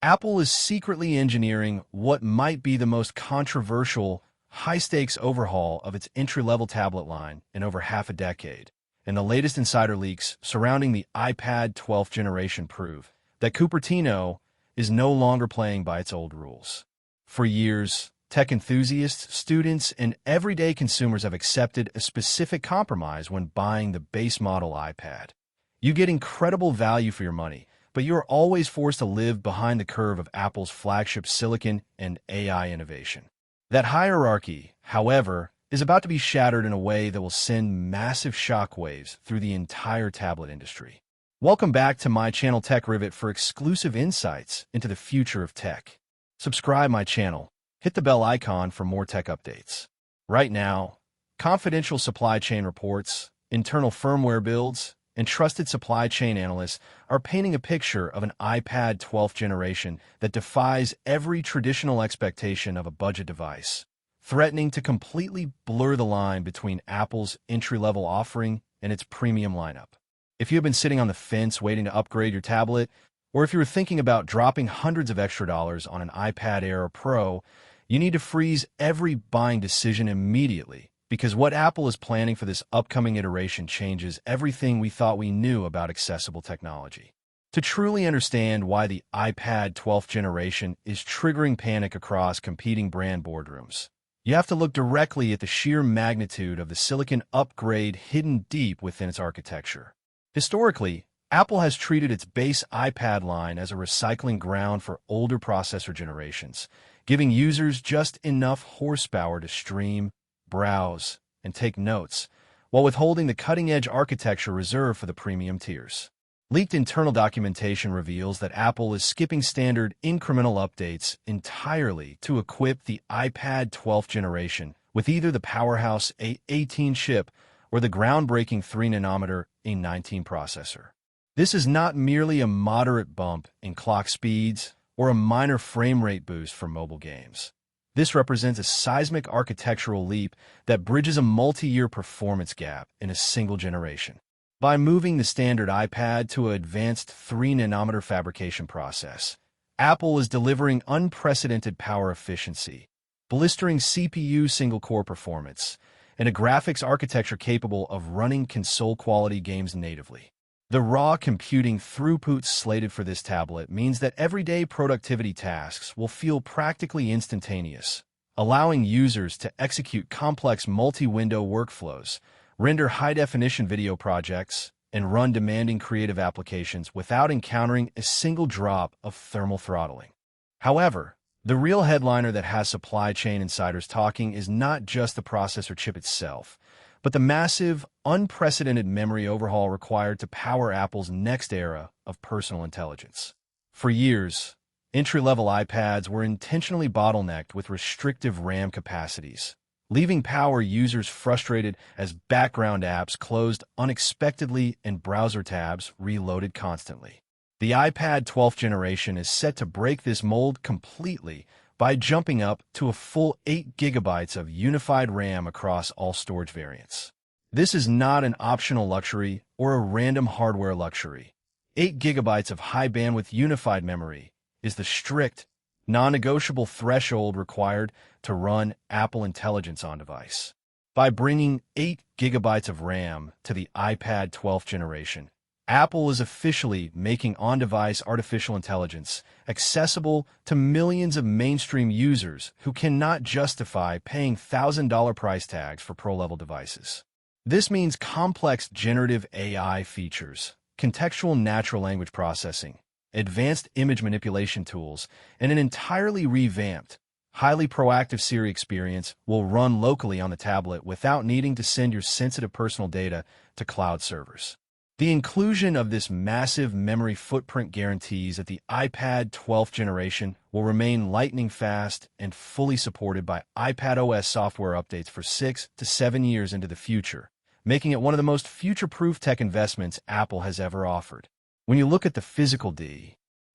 Apple is secretly engineering what might be the most controversial, high-stakes overhaul of its entry-level tablet line in over half a decade, and the latest insider leaks surrounding the iPad 12th generation prove that Cupertino is no longer playing by its old rules. For years, tech enthusiasts, students, and everyday consumers have accepted a specific compromise when buying the base model iPad. You get incredible value for your money, but you are always forced to live behind the curve of Apple's flagship silicon and AI innovation. That hierarchy, however, is about to be shattered in a way that will send massive shockwaves through the entire tablet industry. Welcome back to my channel Tech Rivet for exclusive insights into the future of tech. Subscribe my channel, hit the bell icon for more tech updates. Right now, confidential supply chain reports, internal firmware builds, and trusted supply chain analysts are painting a picture of an iPad 12th generation that defies every traditional expectation of a budget device, threatening to completely blur the line between Apple's entry-level offering and its premium lineup. If you've been sitting on the fence waiting to upgrade your tablet, or if you were thinking about dropping hundreds of extra dollars on an iPad Air or Pro, you need to freeze every buying decision immediately, because what Apple is planning for this upcoming iteration changes everything we thought we knew about accessible technology. To truly understand why the iPad 12th generation is triggering panic across competing brand boardrooms, you have to look directly at the sheer magnitude of the silicon upgrade hidden deep within its architecture. Historically, Apple has treated its base iPad line as a recycling ground for older processor generations, giving users just enough horsepower to stream, browse, and take notes, while withholding the cutting-edge architecture reserved for the premium tiers. Leaked internal documentation reveals that Apple is skipping standard incremental updates entirely to equip the iPad 12th generation with either the powerhouse A18 chip or the groundbreaking 3nm A19 processor. This is not merely a moderate bump in clock speeds or a minor frame rate boost for mobile games. This represents a seismic architectural leap that bridges a multi-year performance gap in a single generation. By moving the standard iPad to an advanced 3nm fabrication process, Apple is delivering unprecedented power efficiency, blistering CPU single-core performance, and a graphics architecture capable of running console-quality games natively. The raw computing throughput slated for this tablet means that everyday productivity tasks will feel practically instantaneous, allowing users to execute complex multi-window workflows, render high-definition video projects, and run demanding creative applications without encountering a single drop of thermal throttling. However, the real headliner that has supply chain insiders talking is not just the processor chip itself, but the massive, unprecedented memory overhaul required to power Apple's next era of personal intelligence. For years, entry-level iPads were intentionally bottlenecked with restrictive RAM capacities, leaving power users frustrated as background apps closed unexpectedly and browser tabs reloaded constantly. The iPad 12th generation is set to break this mold completely by jumping up to a full 8 GB of unified RAM across all storage variants. This is not an optional luxury or a random hardware luxury. 8 GB of high-bandwidth unified memory is the strict, non-negotiable threshold required to run Apple Intelligence on device. By bringing 8 GB of RAM to the iPad 12th generation, Apple is officially making on-device artificial intelligence accessible to millions of mainstream users who cannot justify paying $1,000 price tags for pro-level devices. This means complex generative AI features, contextual natural language processing, advanced image manipulation tools, and an entirely revamped, highly proactive Siri experience will run locally on the tablet without needing to send your sensitive personal data to cloud servers. The inclusion of this massive memory footprint guarantees that the iPad 12th generation will remain lightning fast and fully supported by iPadOS software updates for 6 to 7 years into the future, making it one of the most future-proof tech investments Apple has ever offered. When you look at the physical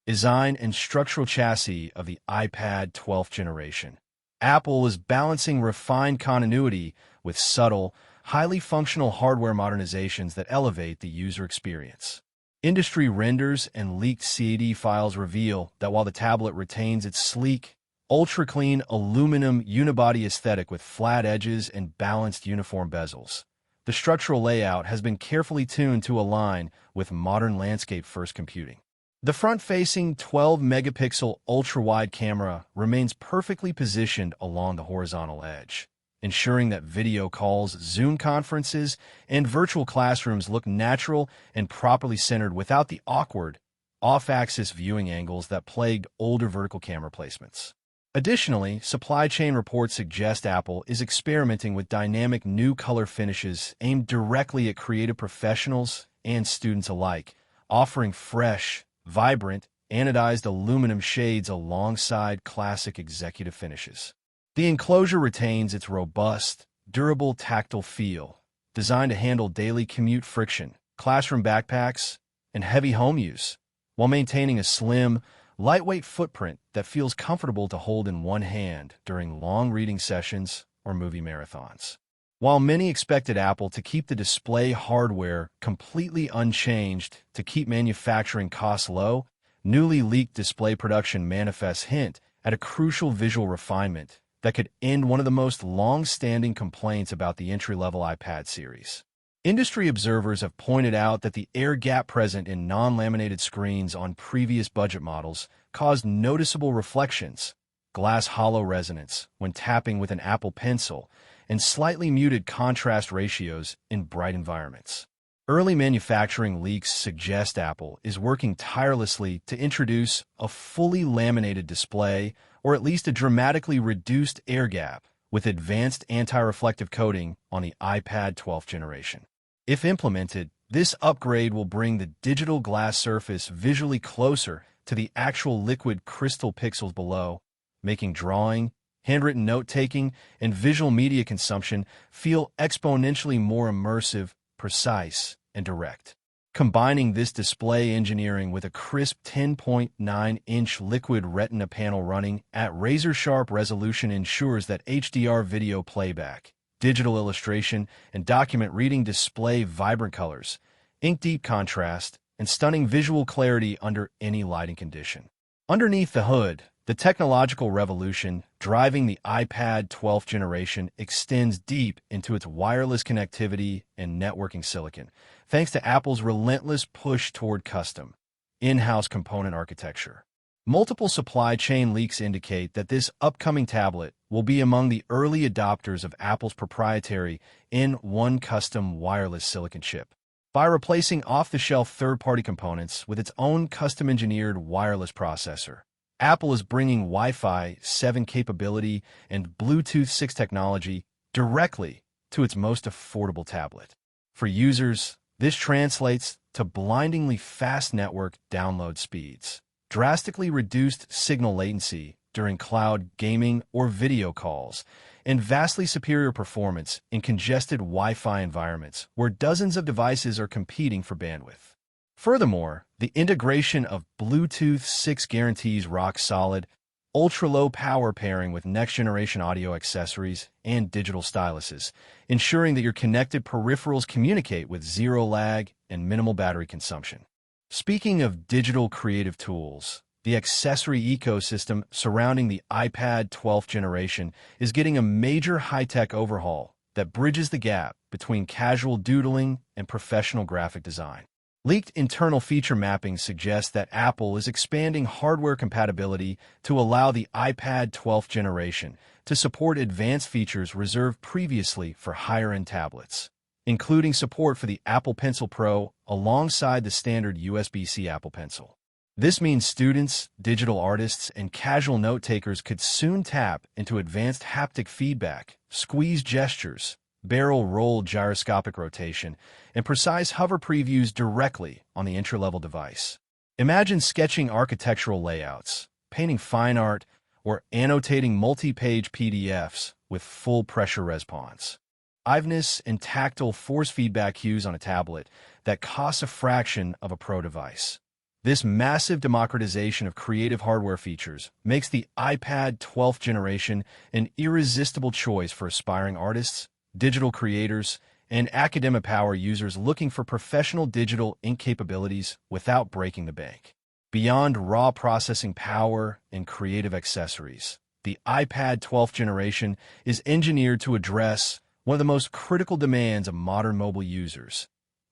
design and structural chassis of the iPad 12th generation, Apple is balancing refined continuity with subtle, highly functional hardware modernizations that elevate the user experience. Industry renders and leaked CAD files reveal that while the tablet retains its sleek, ultra-clean aluminum unibody aesthetic with flat edges and balanced uniform bezels, the structural layout has been carefully tuned to align with modern landscape-first computing. The front-facing 12-megapixel ultra-wide camera remains perfectly positioned along the horizontal edge, ensuring that video calls, Zoom conferences, and virtual classrooms look natural and properly centered without the awkward, off-axis viewing angles that plagued older vertical camera placements. Additionally, supply chain reports suggest Apple is experimenting with dynamic new color finishes aimed directly at creative professionals and students alike, offering fresh, vibrant, anodized aluminum shades alongside classic executive finishes. The enclosure retains its robust, durable tactile feel, designed to handle daily commute friction, classroom backpacks, and heavy home use, while maintaining a slim, lightweight footprint that feels comfortable to hold in one hand during long reading sessions or movie marathons. While many expected Apple to keep the display hardware completely unchanged to keep manufacturing costs low, newly leaked display production manifests hint at a crucial visual refinement that could end one of the most long-standing complaints about the entry-level iPad series. Industry observers have pointed out that the air gap present in non-laminated screens on previous budget models caused noticeable reflections, glass hollow resonance when tapping with an Apple Pencil, and slightly muted contrast ratios in bright environments. Early manufacturing leaks suggest Apple is working tirelessly to introduce a fully laminated display or at least a dramatically reduced air gap with advanced anti-reflective coating on the iPad 12th generation. If implemented, this upgrade will bring the digital glass surface visually closer to the actual liquid crystal pixels below, making drawing, handwritten note-taking, and visual media consumption feel exponentially more immersive, precise, and direct. Combining this display engineering with a crisp 10.9-inch liquid retina panel running at razor-sharp resolution ensures that HDR video playback, digital illustration, and document reading display vibrant colors, ink-deep contrast, and stunning visual clarity under any lighting condition. Underneath the hood, the technological revolution driving the iPad 12th generation extends deep into its wireless connectivity and networking silicon, thanks to Apple's relentless push toward custom, in-house component architecture. Multiple supply chain leaks indicate that this upcoming tablet will be among the early adopters of Apple's proprietary N1 custom wireless silicon chip. By replacing off-the-shelf third-party components with its own custom-engineered wireless processor, Apple is bringing Wi-Fi 7 capability and Bluetooth 6 technology directly to its most affordable tablet. For users, this translates to blindingly fast network download speeds, drastically reduced signal latency during cloud gaming or video calls, and vastly superior performance in congested Wi-Fi environments where dozens of devices are competing for bandwidth. Furthermore, the integration of Bluetooth 6 guarantees rock-solid, ultra-low power pairing with next-generation audio accessories and digital styluses, ensuring that your connected peripherals communicate with zero lag and minimal battery consumption. Speaking of digital creative tools, the accessory ecosystem surrounding the iPad 12th generation is getting a major high-tech overhaul that bridges the gap between casual doodling and professional graphic design. Leaked internal feature mapping suggests that Apple is expanding hardware compatibility to allow the iPad 12th generation to support advanced features reserved previously for higher-end tablets, including support for the Apple Pencil Pro alongside the standard USB-C Apple Pencil. This means students, digital artists, and casual note-takers could soon tap into advanced haptic feedback, squeeze gestures, barrel roll gyroscopic rotation, and precise hover previews directly on the entry-level device. Imagine sketching architectural layouts, painting fine art, or annotating multi-page PDFs with full pressure response. Iveness and tactile force feedback cues on a tablet that costs a fraction of a Pro device. This massive democratization of creative hardware features makes the iPad 12th generation an irresistible choice for aspiring artists, digital creators, and academic power users looking for professional digital ink capabilities without breaking the bank. Beyond raw processing power and creative accessories, the iPad 12th generation is engineered to address one of the most critical demands of modern mobile users: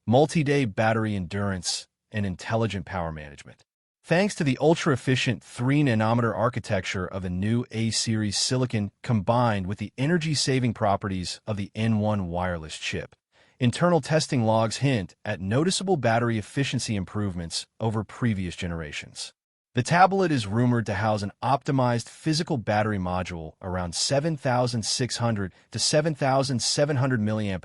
multi-day battery endurance and intelligent power management. Thanks to the ultra-efficient 3-nanometer architecture of the new A-series silicon combined with the energy-saving properties of the N1 wireless chip, internal testing logs hint at noticeable battery efficiency improvements over previous generations. The tablet is rumored to house an optimized physical battery module around 7,600 to 7,700 mAh,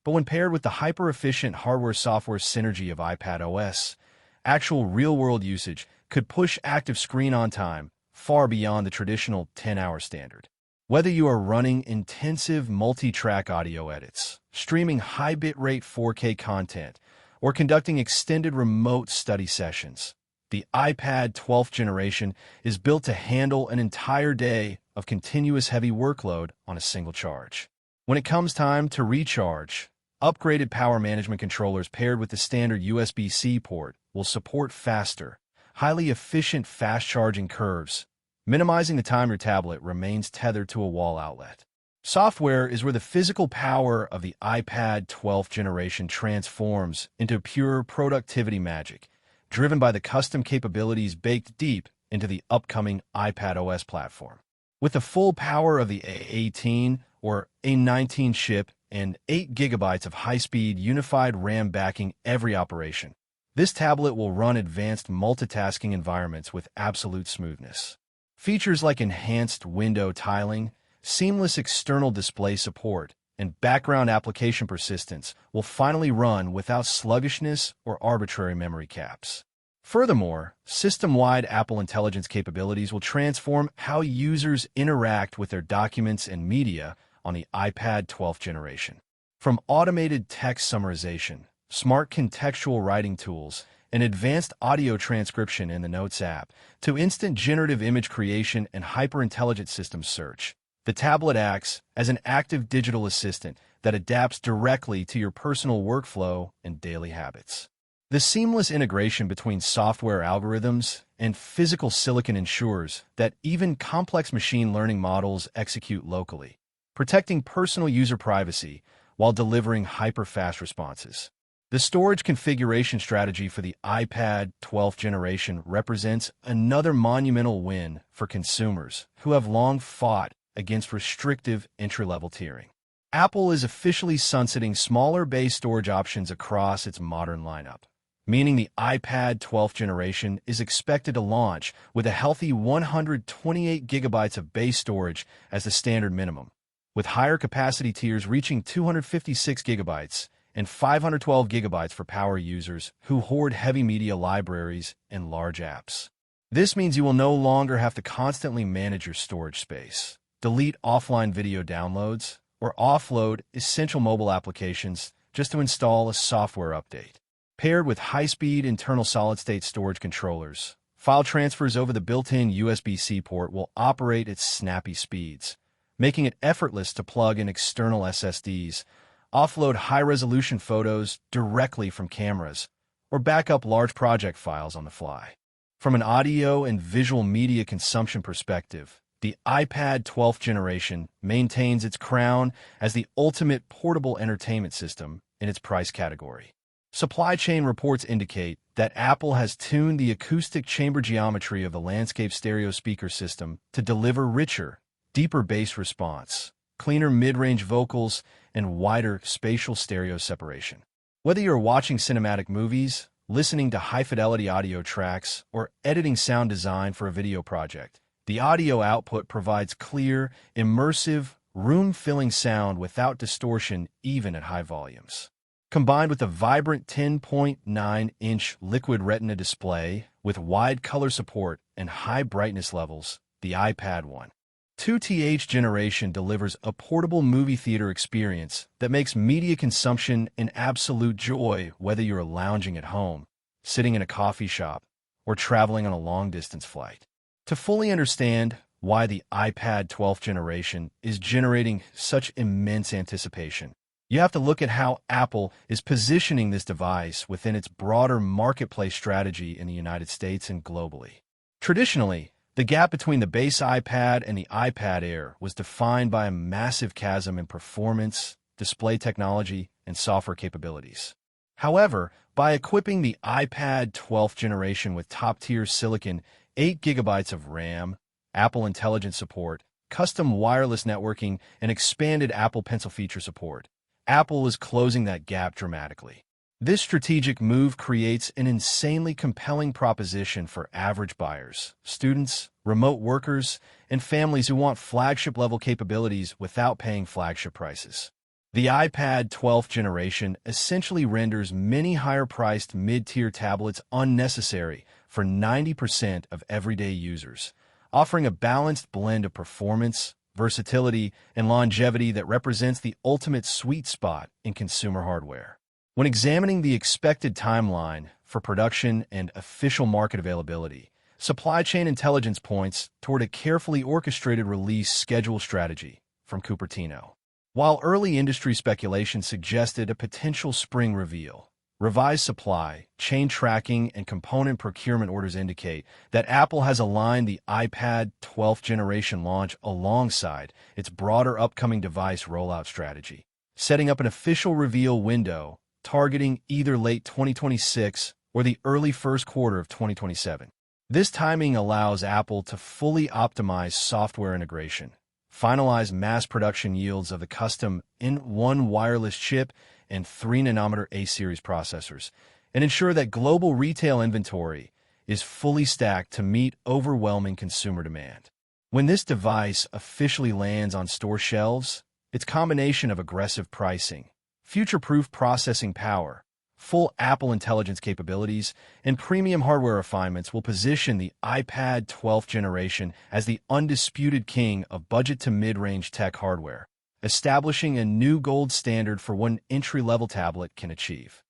but when paired with the hyper-efficient hardware-software synergy of iPad OS, actual real-world usage could push active screen-on time far beyond the traditional 10-hour standard. Whether you are running intensive multi-track audio edits, streaming high bitrate 4K content, or conducting extended remote study sessions, the iPad 12th generation is built to handle an entire day of continuous heavy workload on a single charge. When it comes time to recharge, upgraded power management controllers paired with the standard USB-C port will support faster, highly efficient fast-charging curves, minimizing the time your tablet remains tethered to a wall outlet. Software is where the physical power of the iPad 12th generation transforms into pure productivity magic, driven by the custom capabilities baked deep into the upcoming iPad OS platform. With the full power of the A18 or A19 chip and 8 GB of high-speed unified RAM backing every operation, this tablet will run advanced multitasking environments with absolute smoothness. Features like enhanced window tiling, seamless external display support, and background application persistence will finally run without sluggishness or arbitrary memory caps. Furthermore, system-wide Apple Intelligence capabilities will transform how users interact with their documents and media on the iPad 12th generation. From automated text summarization, smart contextual writing tools, and advanced audio transcription in the Notes app, to instant generative image creation and hyper-intelligent system search, the tablet acts as an active digital assistant that adapts directly to your personal workflow and daily habits. The seamless integration between software algorithms and physical silicon ensures that even complex machine learning models execute locally, protecting personal user privacy while delivering hyper-fast responses. The storage configuration strategy for the iPad 12th generation represents another monumental win for consumers who have long fought against restrictive entry-level tiering. Apple is officially sunsetting smaller base storage options across its modern lineup, meaning the iPad 12th generation is expected to launch with a healthy 128 GB of base storage as the standard minimum, with higher capacity tiers reaching 256 GB and 512 GB for power users who hoard heavy media libraries and large apps. This means you will no longer have to constantly manage your storage space, delete offline video downloads, or offload essential mobile applications just to install a software update. Paired with high-speed internal solid-state storage controllers, file transfers over the built-in USB-C port will operate at snappy speeds, making it effortless to plug in external SSDs, offload high-resolution photos directly from cameras, or back up large project files on the fly. From an audio and visual media consumption perspective, the iPad 12th generation maintains its crown as the ultimate portable entertainment system in its price category. Supply chain reports indicate that Apple has tuned the acoustic chamber geometry of the landscape stereo speaker system to deliver richer, deeper bass response, cleaner mid-range vocals, and wider spatial stereo separation. Whether you're watching cinematic movies, listening to high-fidelity audio tracks, or editing sound design for a video project, the audio output provides clear, immersive, room-filling sound without distortion even at high volumes. Combined with a vibrant 10.9-inch liquid retina display with wide color support and high brightness levels, the iPad 2th generation delivers a portable movie theater experience that makes media consumption an absolute joy whether you're lounging at home, sitting in a coffee shop, or traveling on a long-distance flight. To fully understand why the iPad 12th generation is generating such immense anticipation, You have to look at how Apple is positioning this device within its broader marketplace strategy in the United States and globally. Traditionally, the gap between the base iPad and the iPad Air was defined by a massive chasm in performance, display technology, and software capabilities. However, by equipping the iPad 12th generation with top-tier silicon 8 gigabytes of RAM, Apple Intelligence support, custom wireless networking, and expanded Apple Pencil feature support, Apple is closing that gap dramatically. This strategic move creates an insanely compelling proposition for average buyers, students, remote workers, and families who want flagship-level capabilities without paying flagship prices. The iPad 12th generation essentially renders many higher-priced mid-tier tablets unnecessary for 90% of everyday users, offering a balanced blend of performance, versatility, and longevity that represents the ultimate sweet spot in consumer hardware. When examining the expected timeline for production and official market availability, supply chain intelligence points toward a carefully orchestrated release schedule strategy from Cupertino. While early industry speculation suggested a potential spring reveal, revised supply, chain tracking, and component procurement orders indicate that Apple has aligned the iPad 12th generation launch alongside its broader upcoming device rollout strategy, setting up an official reveal window targeting either late 2026 or the early first quarter of 2027. This timing allows Apple to fully optimize software integration, finalize mass production yields of the custom N1 wireless chip and 3nm A-series processors, and ensure that global retail inventory is fully stacked to meet overwhelming consumer demand. When this device officially lands on store shelves, its combination of aggressive pricing, future-proof processing power, full Apple Intelligence capabilities, and premium hardware refinements will position the iPad 12th generation as the undisputed king of budget to mid-range tech hardware, establishing a new gold standard for what an entry-level tablet can achieve.